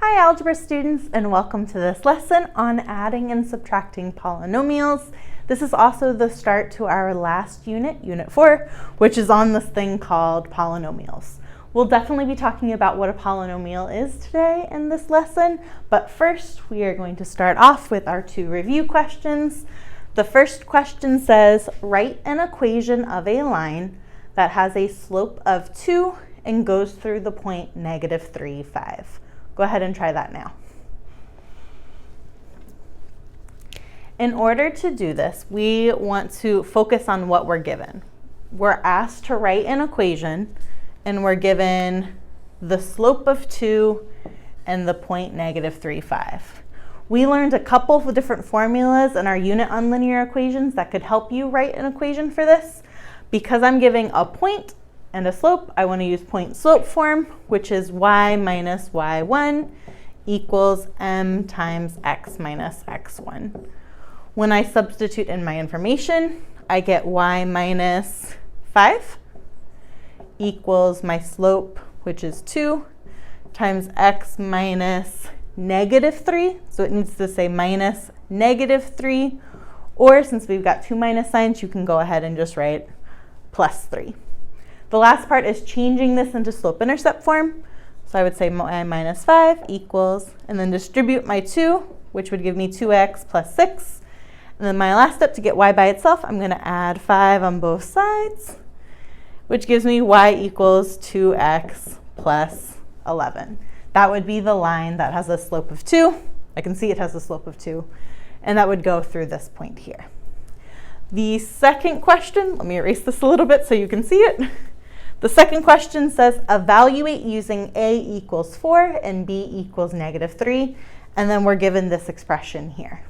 Hi algebra students, and welcome to this lesson on adding and subtracting polynomials. This is also the start to our last unit, Unit 4, which is on this thing called polynomials. We'll definitely be talking about what a polynomial is today in this lesson, but first we are going to start off with our two review questions. The first question says, write an equation of a line that has a slope of 2 and goes through the point -3, 5. Go ahead and try that now. In order to do this, we want to focus on what we're given. We're asked to write an equation, and we're given the slope of 2 and the point -3, 5. We learned a couple of different formulas in our unit on linear equations that could help you write an equation for this. Because I'm giving a point and a slope, I want to use point-slope form, which is y minus y1 equals m times x minus x1. When I substitute in my information, I get y minus 5 equals my slope, which is 2, times x minus -3. So it needs to say minus -3. Or since we've got two minus signs, you can go ahead and just write +3. The last part is changing this into slope-intercept form. So I would say y minus 5 equals, and then distribute my 2, which would give me 2x plus 6. And then my last step to get y by itself, I'm going to add 5 on both sides, which gives me y equals 2x plus 11. That would be the line that has a slope of 2. I can see it has a slope of 2, and that would go through this point here. The second question, let me erase this a little bit so you can see it. The second question says, evaluate using a equals 4 and b equals -3, and then we're given this expression here.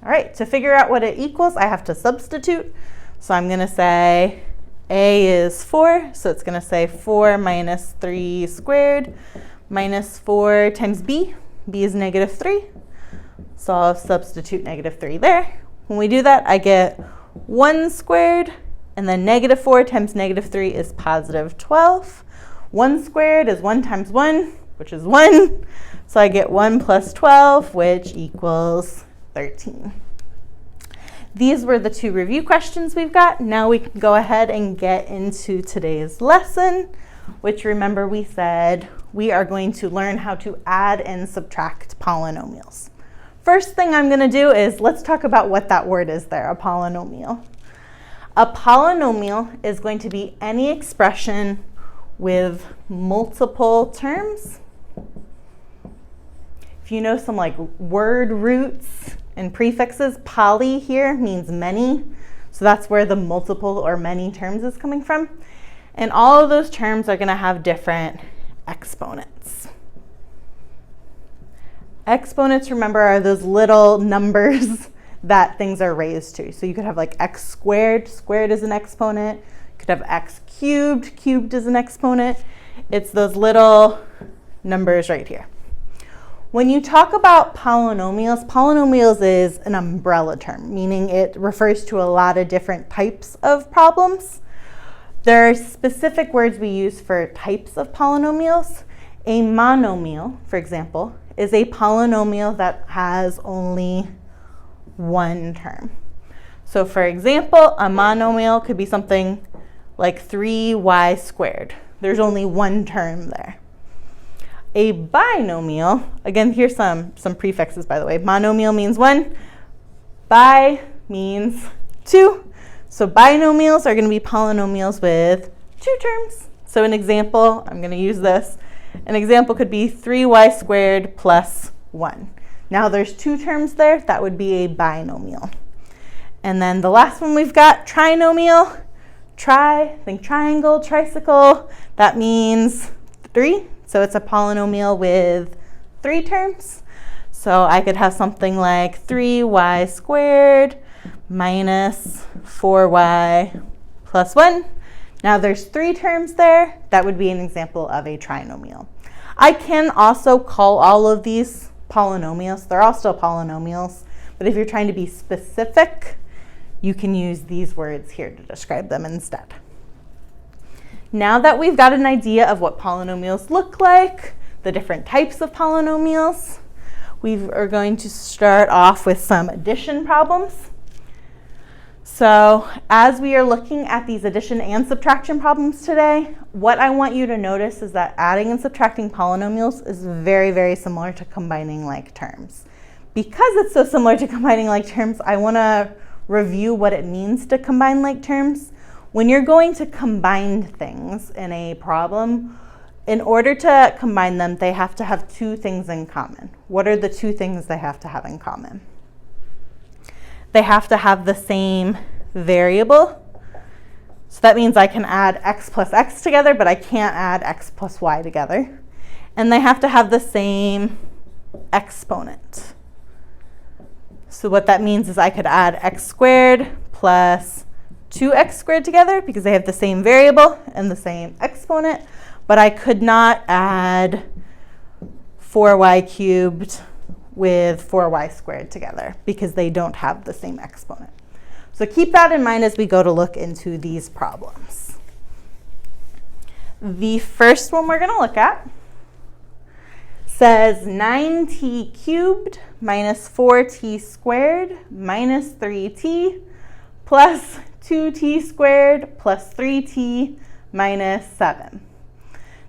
All right, to figure out what it equals, I have to substitute. So I'm going to say a is 4, so it's going to say 4 minus 3 squared minus 4 times b. b is -3, so I'll substitute -3 there. When we do that, I get 1 squared, and then -4 times -3 is +12. 1 squared is 1 times 1, which is 1. So I get 1 plus 12, which equals 13. These were the two review questions we've got. Now we can go ahead and get into today's lesson, which remember we said we are going to learn how to add and subtract polynomials. First thing I'm going to do is let's talk about what that word is there, a polynomial. A polynomial is going to be any expression with multiple terms. If you know some like word roots and prefixes, poly here means many. So that's where the multiple or many terms is coming from. And all of those terms are going to have different exponents. Exponents, remember, are those little numbers that things are raised to. So you could have like x squared, squared is an exponent. You could have x cubed, cubed is an exponent. It's those little numbers right here. When you talk about polynomials, polynomials is an umbrella term, meaning it refers to a lot of different types of problems. There are specific words we use for types of polynomials. A monomial, for example, is a polynomial that has only one term. So for example, a monomial could be something like 3y squared. There's only one term there. A binomial, again, here's some prefixes, by the way. Monomial means 1. Bi means 2. So binomials are going to be polynomials with 2 terms. So an example, I'm going to use this. An example could be 3y squared plus 1. Now there's 2 terms there. That would be a binomial. And then the last one we've got, trinomial. Think triangle, tricycle. That means 3. So it's a polynomial with 3 terms. So I could have something like 3y squared minus 4y plus 1. Now there's 3 terms there. That would be an example of a trinomial. I can also call all of these polynomials. They're all still polynomials. But if you're trying to be specific, you can use these words here to describe them instead. Now that we've got an idea of what polynomials look like, the different types of polynomials, we are going to start off with some addition problems. So as we are looking at these addition and subtraction problems today, what I want you to notice is that adding and subtracting polynomials is very, very similar to combining like terms. Because it's so similar to combining like terms, I want to review what it means to combine like terms. When you're going to combine things in a problem, in order to combine them, they have to have two things in common. What are the two things they have to have in common? They have to have the same variable. So that means I can add x plus x together, but I can't add x plus y together. And they have to have the same exponent. So what that means is I could add x squared plus 2x squared together because they have the same variable and the same exponent, but I could not add 4y cubed with 4y squared together because they don't have the same exponent. So keep that in mind as we go to look into these problems. The first one we're going to look at says 9t cubed minus 4t squared minus 3t plus 2t squared plus 3t minus 7.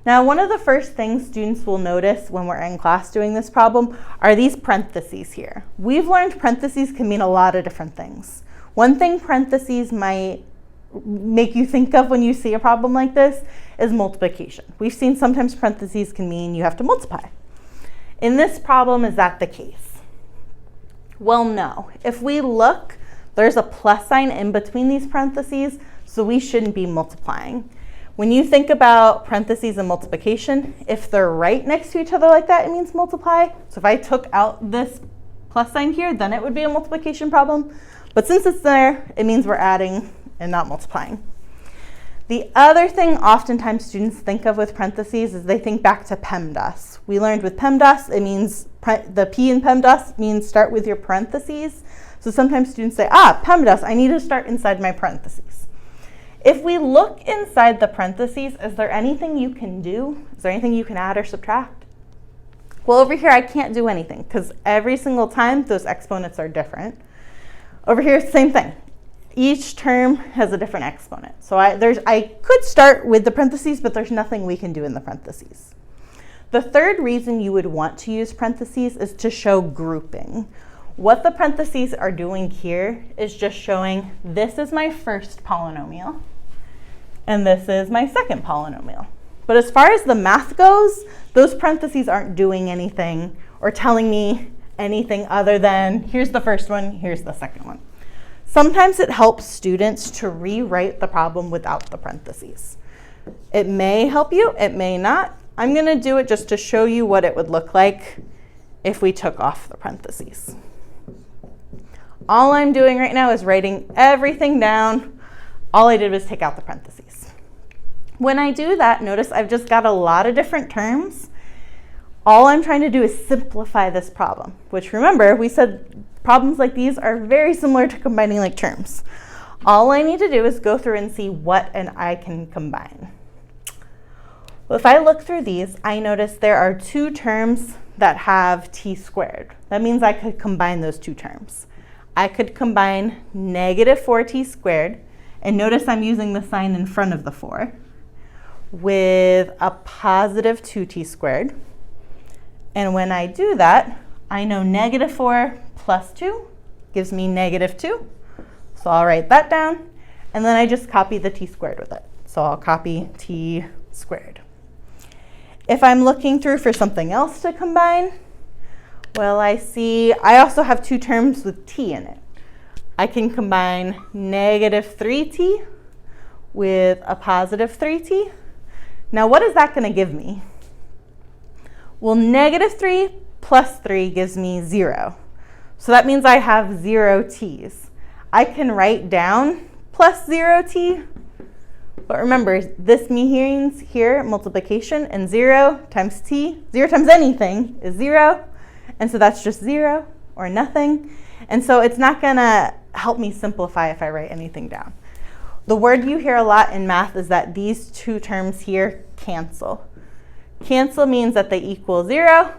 Now, one of the first things students will notice when we're in class doing this problem are these parentheses here. We've learned parentheses can mean a lot of different things. One thing parentheses might make you think of when you see a problem like this is multiplication. We've seen sometimes parentheses can mean you have to multiply. In this problem, is that the case? Well, no. If we look, there's a plus sign in between these parentheses, so we shouldn't be multiplying. When you think about parentheses and multiplication, if they're right next to each other like that, it means multiply. So if I took out this plus sign here, then it would be a multiplication problem. But since it's there, it means we're adding and not multiplying. The other thing oftentimes students think of with parentheses is they think back to PEMDAS. We learned with PEMDAS, it means the P in PEMDAS means start with your parentheses. So sometimes students say, PEMDAS, I need to start inside my parentheses. If we look inside the parentheses, is there anything you can do? Is there anything you can add or subtract? Well, over here, I can't do anything because every single time those exponents are different. Over here, same thing. Each term has a different exponent. So I could start with the parentheses, but there's nothing we can do in the parentheses. The third reason you would want to use parentheses is to show grouping. What the parentheses are doing here is just showing this is my first polynomial, and this is my second polynomial. But as far as the math goes, those parentheses aren't doing anything or telling me anything other than here's the first one, here's the second one. Sometimes it helps students to rewrite the problem without the parentheses. It may help you, it may not. I'm going to do it just to show you what it would look like if we took off the parentheses. All I'm doing right now is writing everything down. All I did was take out the parentheses. When I do that, notice I've just got a lot of different terms. All I'm trying to do is simplify this problem, which remember, we said problems like these are very similar to combining like terms. All I need to do is go through and see what I can combine. Well, if I look through these, I notice there are two terms that have t squared. That means I could combine those two terms. I could combine negative 4t squared, and notice I'm using the sign in front of the 4, with a positive 2t squared. And when I do that, I know negative 4 plus 2 gives me negative 2. So I'll write that down, and then I just copy the t squared with it. So I'll copy t squared. If I'm looking through for something else to combine, well, I see I also have two terms with t in it. I can combine negative 3t with a positive 3t. Now, what is that going to give me? Well, negative 3 plus 3 gives me 0. So that means I have 0 t's. I can write down plus 0t, but remember, this means here multiplication, and 0 times t, 0 times anything is 0. And so that's just 0 or nothing. And so it's not going to help me simplify if I write anything down. The word you hear a lot in math is that these two terms here cancel. Cancel means that they equal 0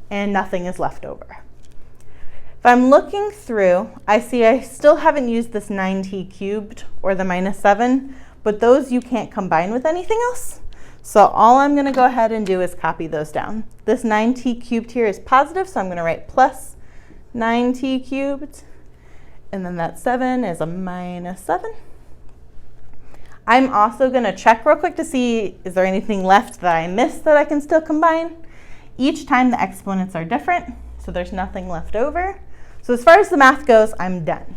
and nothing is left over. If I'm looking through, I see I still haven't used this 9t cubed or the minus 7, but those you can't combine with anything else. So all I'm going to go ahead and do is copy those down. This 9t cubed here is positive, so I'm going to write plus 9t cubed. And then that 7 is a minus 7. I'm also going to check real quick to see, is there anything left that I missed that I can still combine? Each time the exponents are different, so there's nothing left over. So as far as the math goes, I'm done.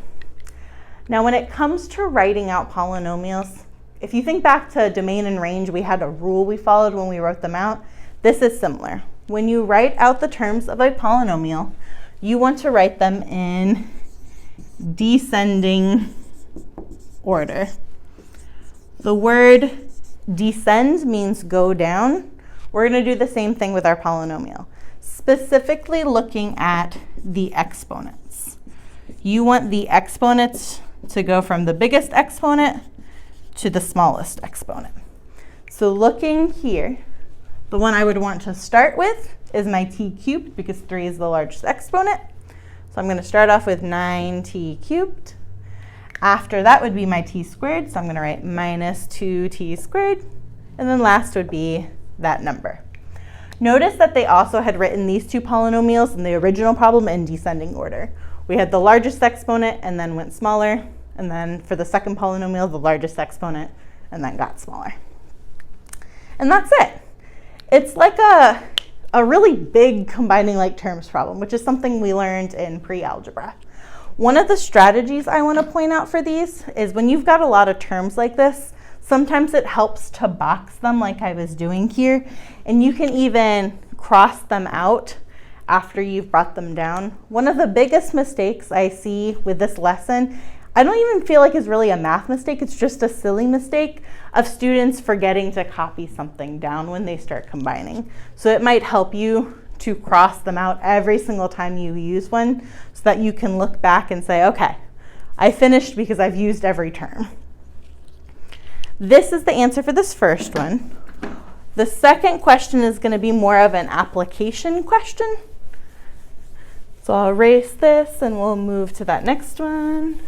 Now when it comes to writing out polynomials, if you think back to domain and range, we had a rule we followed when we wrote them out. This is similar. When you write out the terms of a polynomial, you want to write them in descending order. The word descend means go down. We're going to do the same thing with our polynomial, specifically looking at the exponents. You want the exponents to go from the biggest exponent to the smallest exponent. So looking here, the one I would want to start with is my t cubed because 3 is the largest exponent. So I'm going to start off with 9t cubed. After that would be my t squared, so I'm going to write minus 2t squared. And then last would be that number. Notice that they also had written these two polynomials in the original problem in descending order. We had the largest exponent and then went smaller. And then for the second polynomial, the largest exponent, and then got smaller. And that's it. It's like a really big combining like terms problem, which is something we learned in pre-algebra. One of the strategies I want to point out for these is when you've got a lot of terms like this, sometimes it helps to box them like I was doing here, and you can even cross them out after you've brought them down. One of the biggest mistakes I see with this lesson, I don't even feel like it's really a math mistake, it's just a silly mistake of students forgetting to copy something down when they start combining. So it might help you to cross them out every single time you use one so that you can look back and say, okay, I finished because I've used every term. This is the answer for this first one. The second question is going to be more of an application question. So I'll erase this and we'll move to that next one.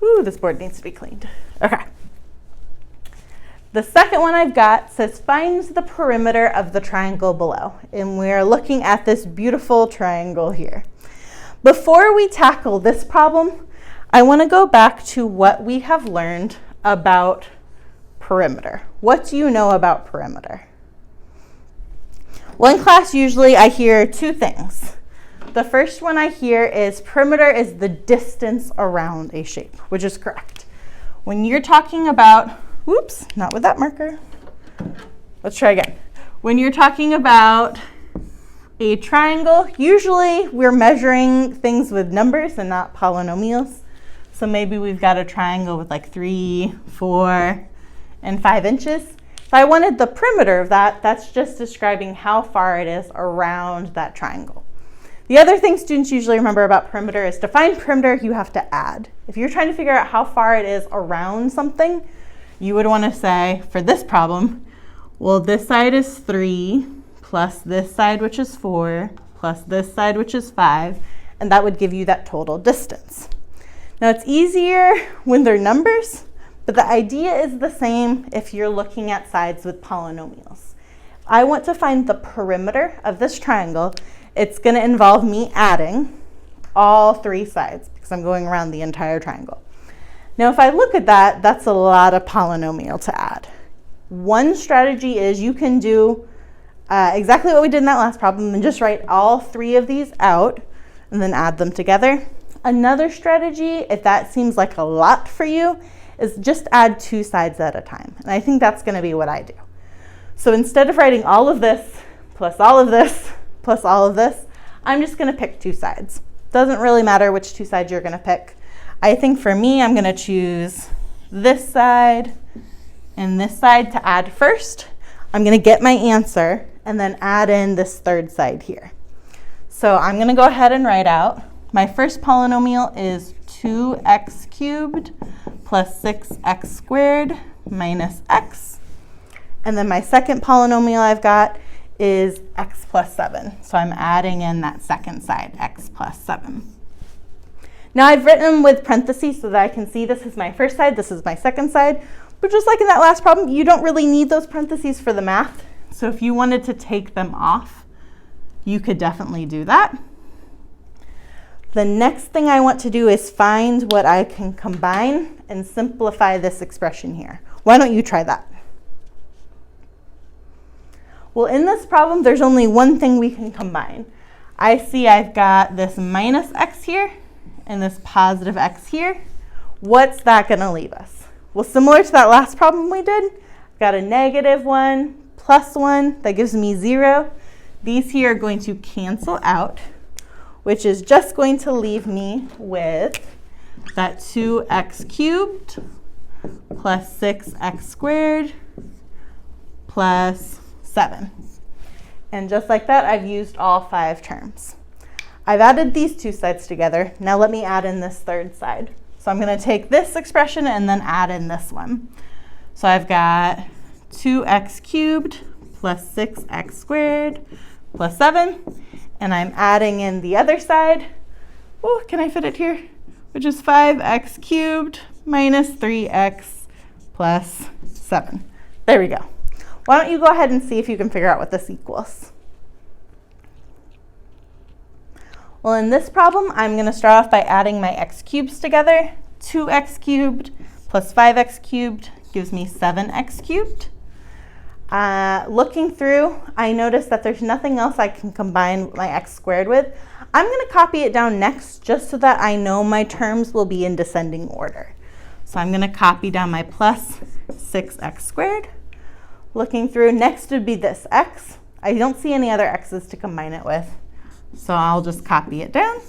Ooh, this board needs to be cleaned. Okay. The second one I've got says find the perimeter of the triangle below. And we're looking at this beautiful triangle here. Before we tackle this problem, I want to go back to what we have learned about perimeter. What do you know about perimeter? Well, in class, usually I hear two things. The first one I hear is perimeter is the distance around a shape, which is correct. When you're talking about, whoops, not with that marker. Let's try again. When you're talking about a triangle, usually we're measuring things with numbers and not polynomials. So maybe we've got a triangle with like 3, 4, and 5 inches. If I wanted the perimeter of that, that's just describing how far it is around that triangle. The other thing students usually remember about perimeter is to find perimeter, you have to add. If you're trying to figure out how far it is around something, you would want to say, for this problem, well, this side is 3 plus this side, which is 4, plus this side, which is 5, and that would give you that total distance. Now, it's easier when they're numbers, but the idea is the same if you're looking at sides with polynomials. I want to find the perimeter of this triangle. It's going to involve me adding all 3 sides because I'm going around the entire triangle. Now, if I look at that, that's a lot of polynomial to add. One strategy is you can do exactly what we did in that last problem and just write all 3 of these out and then add them together. Another strategy, if that seems like a lot for you, is just add 2 sides at a time. And I think that's going to be what I do. So instead of writing all of this plus all of this plus all of this, I'm just going to pick 2 sides. Doesn't really matter which 2 sides you're going to pick. I think for me, I'm going to choose this side and this side to add first. I'm going to get my answer and then add in this 3rd side here. So I'm going to go ahead and write out my first polynomial is 2x cubed plus 6x squared minus x. And then my second polynomial I've got is x plus 7. So I'm adding in that second side, x plus 7. Now I've written with parentheses so that I can see this is my first side, this is my second side. But just like in that last problem, you don't really need those parentheses for the math. So if you wanted to take them off, you could definitely do that. The next thing I want to do is find what I can combine and simplify this expression here. Why don't you try that? Well, in this problem, there's only one thing we can combine. I see I've got this minus x here and this positive x here. What's that going to leave us? Well, similar to that last problem we did, I've got a -1 plus 1. That gives me 0. These here are going to cancel out, which is just going to leave me with that 2x cubed plus 6x squared plus 7. And just like that, I've used all 5 terms. I've added these two sides together. Now let me add in this third side. So I'm going to take this expression and then add in this one. So I've got 2x cubed plus 6x squared plus 7. And I'm adding in the other side. Oh, can I fit it here? Which is 5x cubed minus 3x plus 7. There we go. Why don't you go ahead and see if you can figure out what this equals? Well, in this problem, I'm going to start off by adding my x cubes together. 2x cubed plus 5x cubed gives me 7x cubed. Looking through, I noticed that there's nothing else I can combine my x squared with. I'm going to copy it down next just so that I know my terms will be in descending order. So I'm going to copy down my plus 6x squared. Looking through, next would be this x. I don't see any other x's to combine it with. So I'll just copy it down.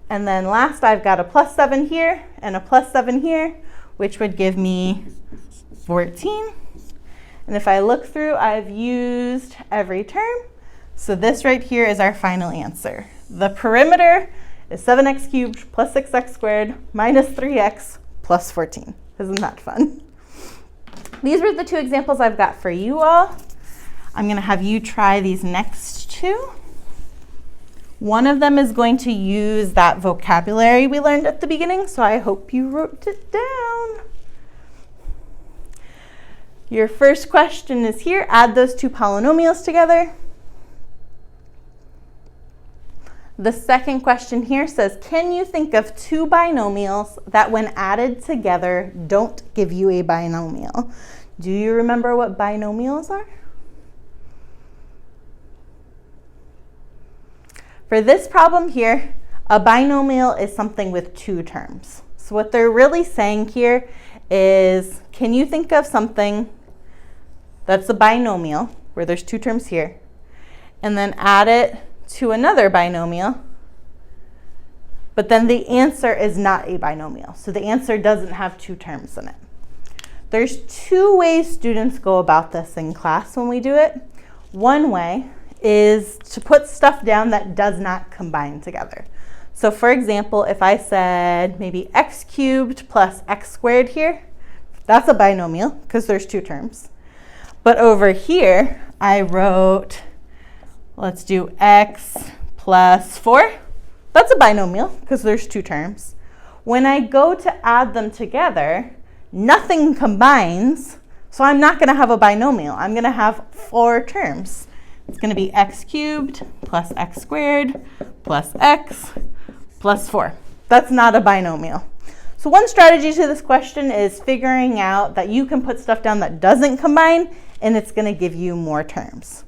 And then last, I've got a plus 7 here and a plus 7 here, which would give me 14. And if I look through, I've used every term. So this right here is our final answer. The perimeter is 7x cubed plus 6x squared minus 3x plus 14. Isn't that fun? These were the 2 examples I've got for you all. I'm going to have you try these next 2. One of them is going to use that vocabulary we learned at the beginning, so I hope you wrote it down. Your first question is here. Add those 2 polynomials together. The second question here says, can you think of 2 binomials that when added together don't give you a binomial? Do you remember what binomials are? For this problem here, a binomial is something with 2 terms. So what they're really saying here is, can you think of something that's a binomial, where there's 2 terms here, and then add it to another binomial, but then the answer is not a binomial. So the answer doesn't have 2 terms in it. There's 2 ways students go about this in class when we do it. One way is to put stuff down that does not combine together. So for example, if I said maybe x cubed plus x squared here, that's a binomial because there's 2 terms. But over here, I wrote, let's do x plus 4. That's a binomial because there's 2 terms. When I go to add them together, nothing combines, so I'm not going to have a binomial. I'm going to have 4 terms. It's going to be x cubed plus x squared plus x plus 4. That's not a binomial. So one strategy to this question is figuring out that you can put stuff down that doesn't combine, and it's going to give you more terms.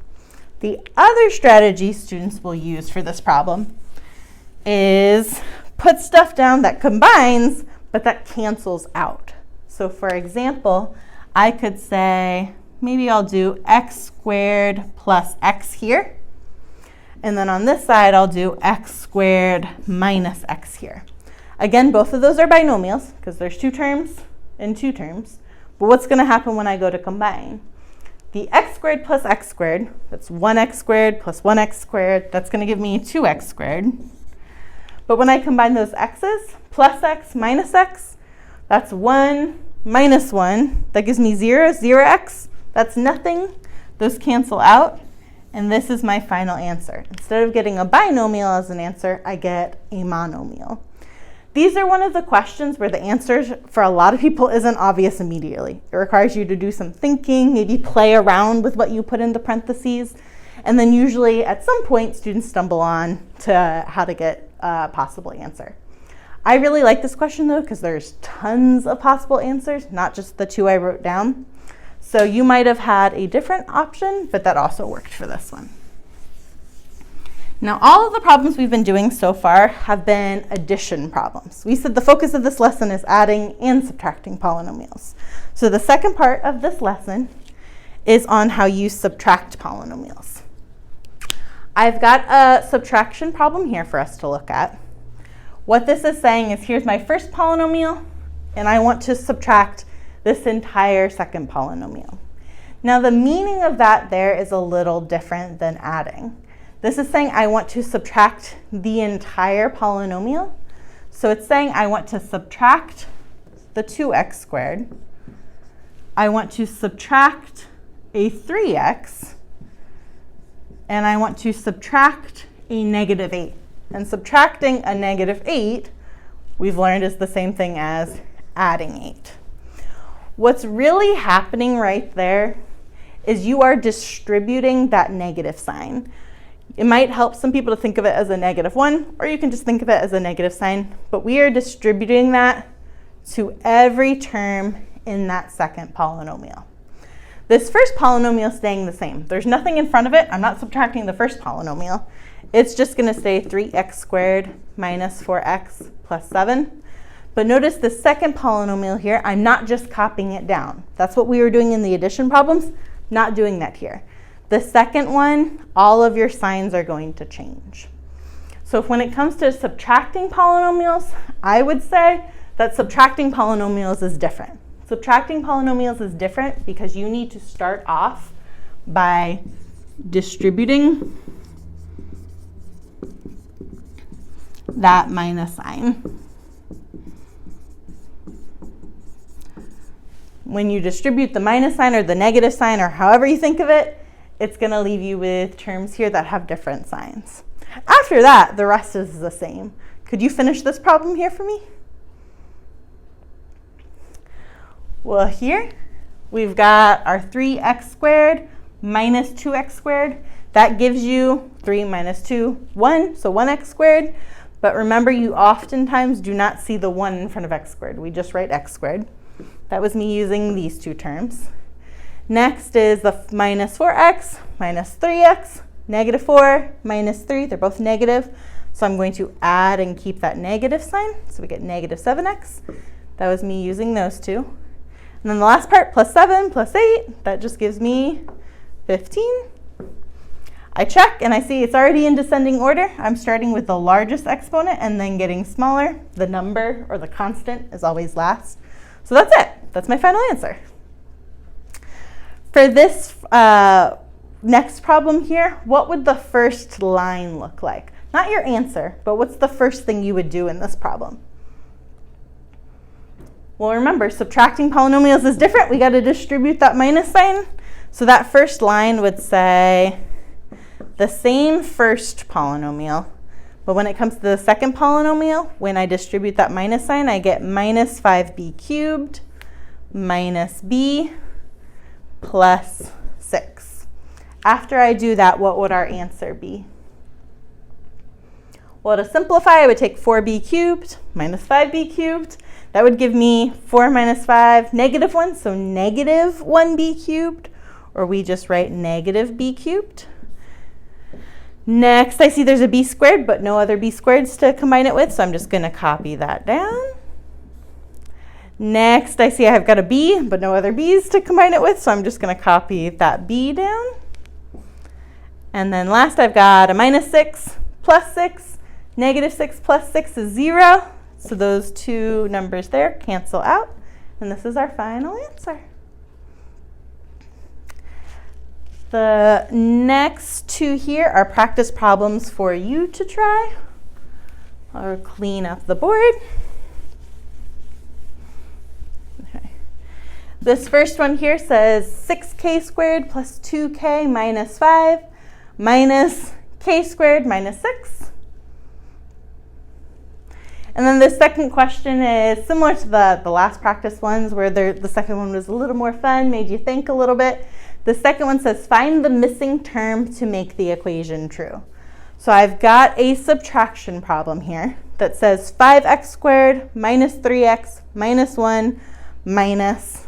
The other strategy students will use for this problem is put stuff down that combines, but that cancels out. So for example, I could say, maybe I'll do x squared plus x here. And then on this side, I'll do x squared minus x here. Again, both of those are binomials because there's 2 terms and 2 terms. But what's going to happen when I go to combine? The x squared plus x squared, that's 1x squared plus 1x squared. That's going to give me 2x squared. But when I combine those x's, plus x minus x, that's 1 minus 1. That gives me 0, 0x. That's nothing. Those cancel out. And this is my final answer. Instead of getting a binomial as an answer, I get a monomial. These are one of the questions where the answers for a lot of people isn't obvious immediately. It requires you to do some thinking, maybe play around with what you put in the parentheses. And then usually at some point, students stumble on to how to get a possible answer. I really like this question though, because there's tons of possible answers, not just the 2 I wrote down. So you might have had a different option, but that also worked for this one. Now, all of the problems we've been doing so far have been addition problems. We said the focus of this lesson is adding and subtracting polynomials. So the second part of this lesson is on how you subtract polynomials. I've got a subtraction problem here for us to look at. What this is saying is here's my first polynomial, and I want to subtract this entire second polynomial. Now, the meaning of that there is a little different than adding. This is saying I want to subtract the entire polynomial. So it's saying I want to subtract the 2x squared. I want to subtract a 3x. And I want to subtract a negative 8. And subtracting a negative 8, we've learned, is the same thing as adding 8. What's really happening right there is you are distributing that negative sign. It might help some people to think of it as a -1, or you can just think of it as a negative sign. But we are distributing that to every term in that second polynomial. This first polynomial is staying the same. There's nothing in front of it. I'm not subtracting the first polynomial. It's just going to stay 3x squared minus 4x plus 7. But notice the second polynomial here, I'm not just copying it down. That's what we were doing in the addition problems. Not doing that here. The second one, all of your signs are going to change. So when it comes to subtracting polynomials, I would say that subtracting polynomials is different. Subtracting polynomials is different because you need to start off by distributing that minus sign. When you distribute the minus sign or the negative sign or however you think of it, it's going to leave you with terms here that have different signs. After that, the rest is the same. Could you finish this problem here for me? Well, here we've got our 3x squared minus 2x squared. That gives you 3 minus 2, 1, so 1x squared. But remember, you oftentimes do not see the 1 in front of x squared. We just write x squared. That was me using these two terms. Next is the minus 4x minus 3x, negative 4 minus 3. They're both negative. So I'm going to add and keep that negative sign. So we get negative 7x. That was me using those two. And then the last part, plus 7 plus 8, that just gives me 15. I check and I see it's already in descending order. I'm starting with the largest exponent and then getting smaller. The number or the constant is always last. So that's it. That's my final answer. For this next problem here, what would the first line look like? Not your answer, but what's the first thing you would do in this problem? Well, remember, subtracting polynomials is different. We got to distribute that minus sign. So that first line would say the same first polynomial, but when it comes to the second polynomial, when I distribute that minus sign, I get minus 5b cubed minus b plus 6. After I do that, what would our answer be? Well, to simplify, I would take 4b cubed minus 5b cubed. That would give me 4 minus 5, negative 1, so negative 1b cubed, or we just write negative b cubed. Next, I see there's a b squared, but no other b squareds to combine it with, so I'm just going to copy that down. Next, I see I've got a b, but no other b's to combine it with, so I'm just going to copy that b down. And then last, I've got a minus 6 plus 6. Negative 6 plus 6 is 0, so those two numbers there cancel out, and this is our final answer. The next two here are practice problems for you to try. I'll clean up the board. Okay. This first one here says 6k squared plus 2k minus 5 minus k squared minus 6. And then the second question is similar to the last practice ones, where the second one was a little more fun, made you think a little bit. The second one says find the missing term to make the equation true. So I've got a subtraction problem here that says 5x squared minus 3x minus 1 minus.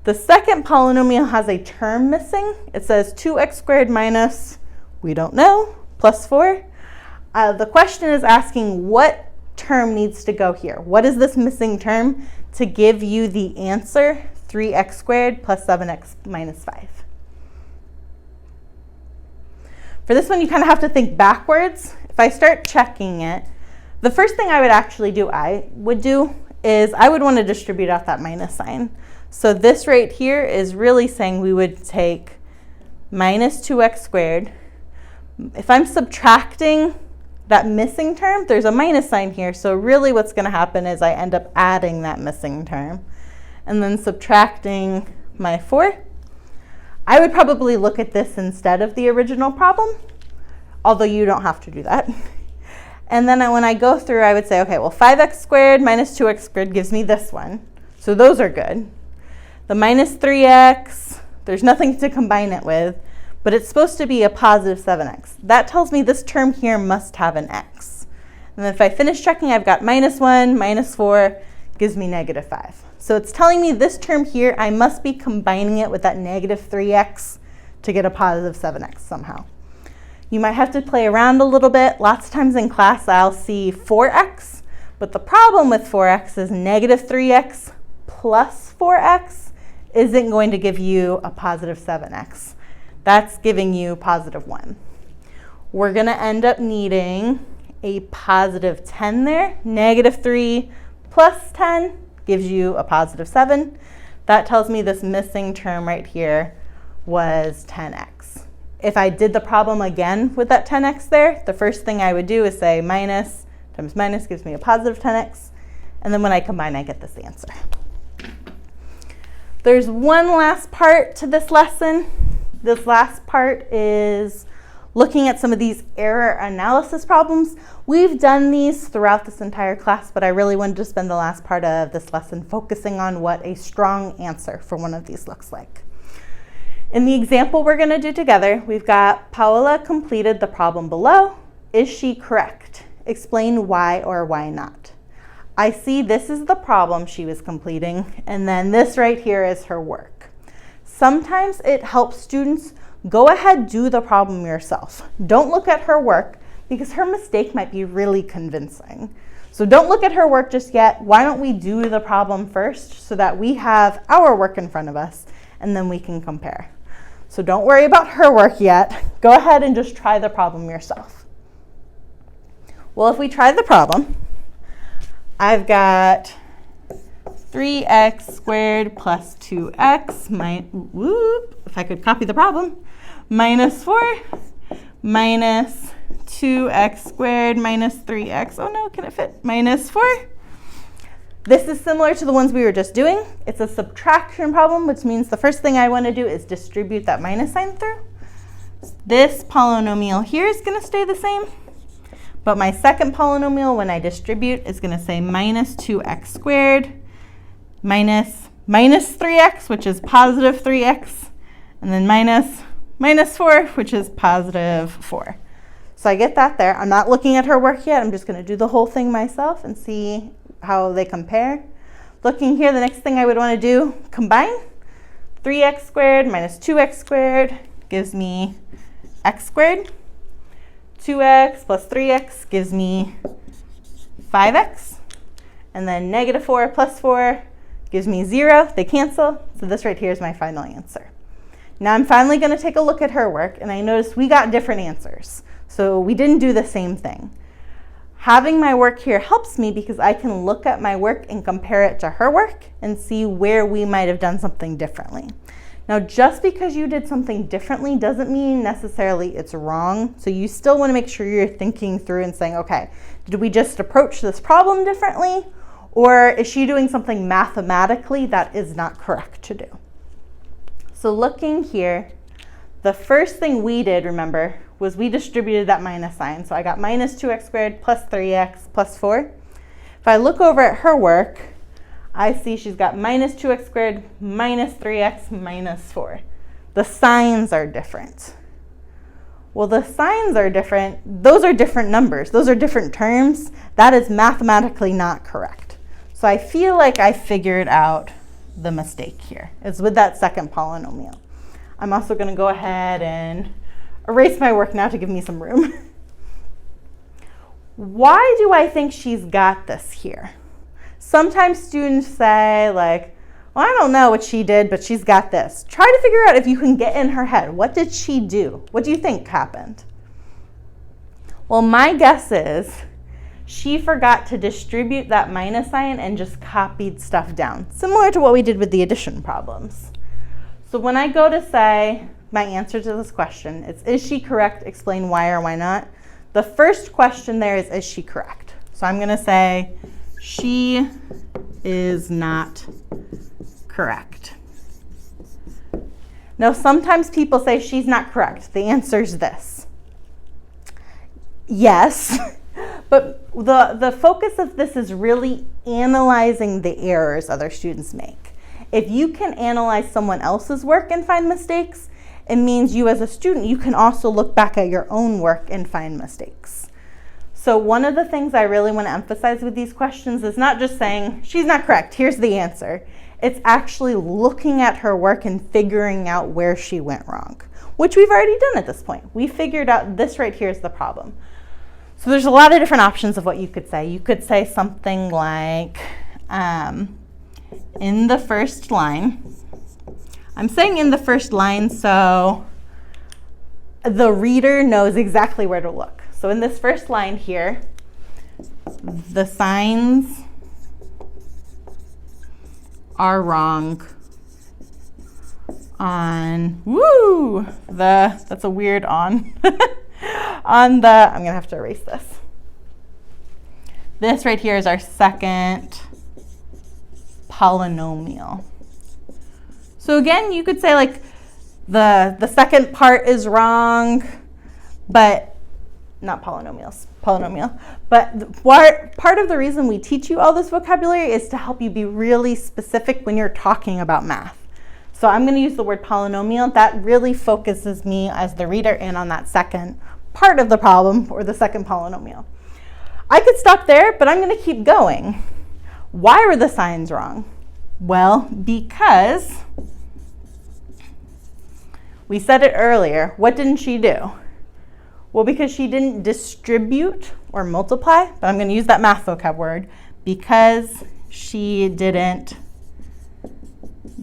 The second polynomial has a term missing. It says 2x squared minus, we don't know, plus 4. The question is asking what term needs to go here. What is this missing term to give you the answer 3x squared plus 7x minus 5? For this one, you kind of have to think backwards. If I start checking it, the first thing I would do is I would want to distribute out that minus sign. So this right here is really saying we would take minus 2x squared. If I'm subtracting that missing term, there's a minus sign here. So really what's going to happen is I end up adding that missing term and then subtracting my 4. I would probably look at this instead of the original problem, although you don't have to do that. And then when I go through, I would say, okay, well, 5x squared minus 2x squared gives me this one. So those are good. The minus 3x, there's nothing to combine it with, but it's supposed to be a positive 7x. That tells me this term here must have an x. And then if I finish checking, I've got minus 1, minus 4, gives me negative 5. So it's telling me this term here, I must be combining it with that negative 3x to get a positive 7x somehow. You might have to play around a little bit. Lots of times in class, I'll see 4x, but the problem with 4x is negative 3x plus 4x isn't going to give you a positive 7x. That's giving you positive 1. We're going to end up needing a positive 10 there. Negative 3 plus 10 gives you a positive 7. That tells me this missing term right here was 10x. If I did the problem again with that 10x there, the first thing I would do is say minus times minus gives me a positive 10x. And then when I combine, I get this answer. There's one last part to this lesson. This last part is looking at some of these error analysis problems. We've done these throughout this entire class, but I really wanted to spend the last part of this lesson focusing on what a strong answer for one of these looks like. In the example we're going to do together, we've got Paola completed the problem below. Is she correct? Explain why or why not. I see this is the problem she was completing, and then this right here is her work. Sometimes it helps students go ahead, do the problem yourself. Don't look at her work because her mistake might be really convincing. So don't look at her work just yet. Why don't we do the problem first so that we have our work in front of us and then we can compare. So don't worry about her work yet. Go ahead and just try the problem yourself. Well, if we try the problem, I've got 3x squared plus 2x if I could copy the problem, minus 4 minus 2x squared minus 3x. Oh no, can it fit? Minus 4. This is similar to the ones we were just doing. It's a subtraction problem, which means the first thing I want to do is distribute that minus sign through. This polynomial here is going to stay the same. But my second polynomial, when I distribute, is going to say minus 2x squared minus 3x, which is positive 3x, and then minus 4, which is positive 4. So I get that there. I'm not looking at her work yet. I'm just going to do the whole thing myself and see how they compare. Looking here, the next thing I would want to do, combine. 3x squared minus 2x squared gives me x squared. 2x plus 3x gives me 5x. And then negative 4 plus 4 gives me 0. They cancel. So this right here is my final answer. Now I'm finally going to take a look at her work, and I noticed we got different answers. So we didn't do the same thing. Having my work here helps me because I can look at my work and compare it to her work and see where we might have done something differently. Now, just because you did something differently doesn't mean necessarily it's wrong. So you still want to make sure you're thinking through and saying, okay, did we just approach this problem differently? Or is she doing something mathematically that is not correct to do? So looking here, the first thing we did, remember, was we distributed that minus sign. So I got minus 2x squared plus 3x plus 4. If I look over at her work, I see she's got minus 2x squared minus 3x minus 4. The signs are different. Well, the signs are different. Those are different numbers. Those are different terms. That is mathematically not correct. So I feel like I figured out the mistake here. It's with that second polynomial. I'm also going to go ahead and erase my work now to give me some room. Why do I think she's got this here? Sometimes students say, like, well, I don't know what she did, but she's got this. Try to figure out if you can get in her head. What did she do? What do you think happened? Well, my guess is she forgot to distribute that minus sign and just copied stuff down, similar to what we did with the addition problems. So when I go to say my answer to this question, it's is she correct? Explain why or why not. The first question there is she correct? So I'm going to say she is not correct. Now, sometimes people say she's not correct. The answer is this. Yes, but the focus of this is really analyzing the errors other students make. If you can analyze someone else's work and find mistakes, it means you as a student, you can also look back at your own work and find mistakes. So one of the things I really want to emphasize with these questions is not just saying, she's not correct, here's the answer. It's actually looking at her work and figuring out where she went wrong, which we've already done at this point. We figured out this right here is the problem. So there's a lot of different options of what you could say. You could say something like, in the first line, I'm saying in the first line so the reader knows exactly where to look. So in this first line here, the signs are wrong on, that's a weird on, on the, I'm gonna have to erase this. This right here is our second polynomial. So again, you could say like the second part is wrong, but not polynomials, polynomial. But part of the reason we teach you all this vocabulary is to help you be really specific when you're talking about math. So I'm going to use the word polynomial. That really focuses me as the reader in on that second part of the problem, or the second polynomial. I could stop there, but I'm going to keep going. Why were the signs wrong? Well, because we said it earlier. What didn't she do? Well, because she didn't distribute or multiply, but I'm going to use that math vocab word, because she didn't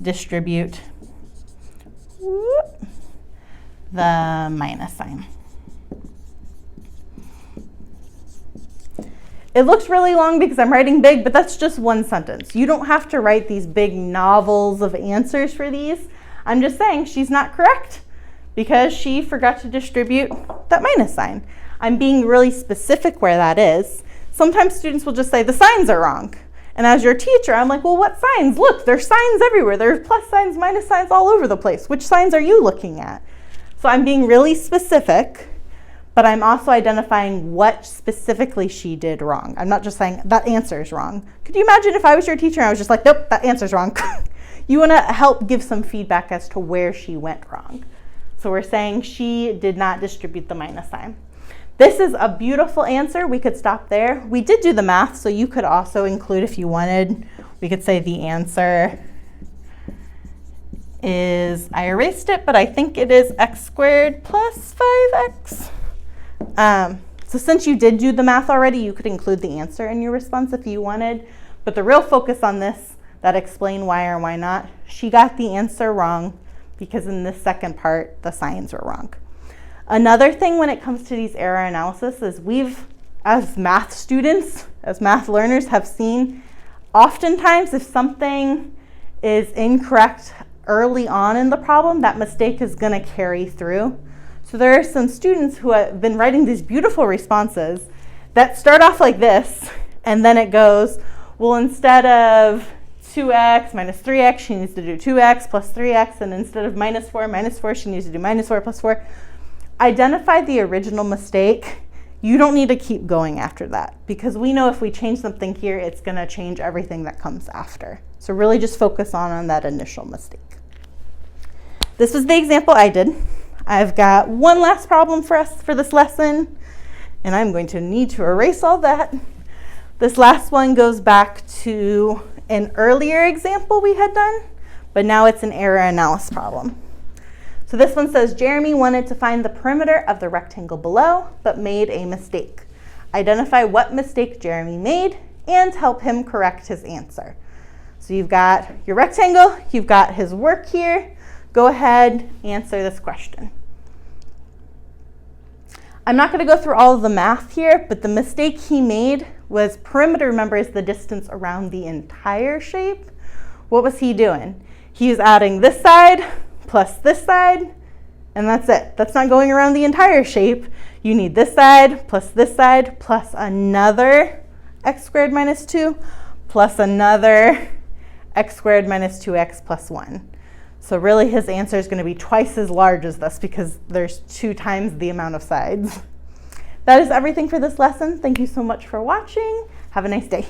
distribute the minus sign. It looks really long because I'm writing big, but that's just one sentence. You don't have to write these big novels of answers for these. I'm just saying she's not correct because she forgot to distribute that minus sign. I'm being really specific where that is. Sometimes students will just say the signs are wrong. And as your teacher, I'm like, well, what signs? Look, there's signs everywhere. There's plus signs, minus signs all over the place. Which signs are you looking at? So I'm being really specific, but I'm also identifying what specifically she did wrong. I'm not just saying that answer is wrong. Could you imagine if I was your teacher and I was just like, nope, that answer's wrong. You want to help give some feedback as to where she went wrong. So we're saying she did not distribute the minus sign. This is a beautiful answer. We could stop there. We did do the math, so you could also include if you wanted. We could say the answer is, I erased it, but I think it is x squared plus 5x. So since you did do the math already, you could include the answer in your response if you wanted. But the real focus on this, that explain why or why not, she got the answer wrong because in this second part, the signs were wrong. Another thing when it comes to these error analysis is we've, as math students, as math learners, have seen oftentimes if something is incorrect early on in the problem, that mistake is going to carry through. So there are some students who have been writing these beautiful responses that start off like this, and then it goes, well, instead of 2x minus 3x, she needs to do 2x plus 3x, and instead of minus 4, she needs to do minus 4 plus 4. Identify the original mistake. You don't need to keep going after that, because we know if we change something here, it's going to change everything that comes after. So really just focus on that initial mistake. This was the example I did. I've got one last problem for us for this lesson, and I'm going to need to erase all that. This last one goes back to an earlier example we had done, but now it's an error analysis problem. So this one says, Jeremy wanted to find the perimeter of the rectangle below, but made a mistake. Identify what mistake Jeremy made and help him correct his answer. So you've got your rectangle, you've got his work here. Go ahead, answer this question. I'm not going to go through all of the math here, but the mistake he made was perimeter, remember, is the distance around the entire shape. What was he doing? He was adding this side plus this side, and that's it. That's not going around the entire shape. You need this side plus another x squared minus 2 plus another x squared minus 2x plus 1. So really his answer is going to be twice as large as this because there's 2 times the amount of sides. That is everything for this lesson. Thank you so much for watching. Have a nice day.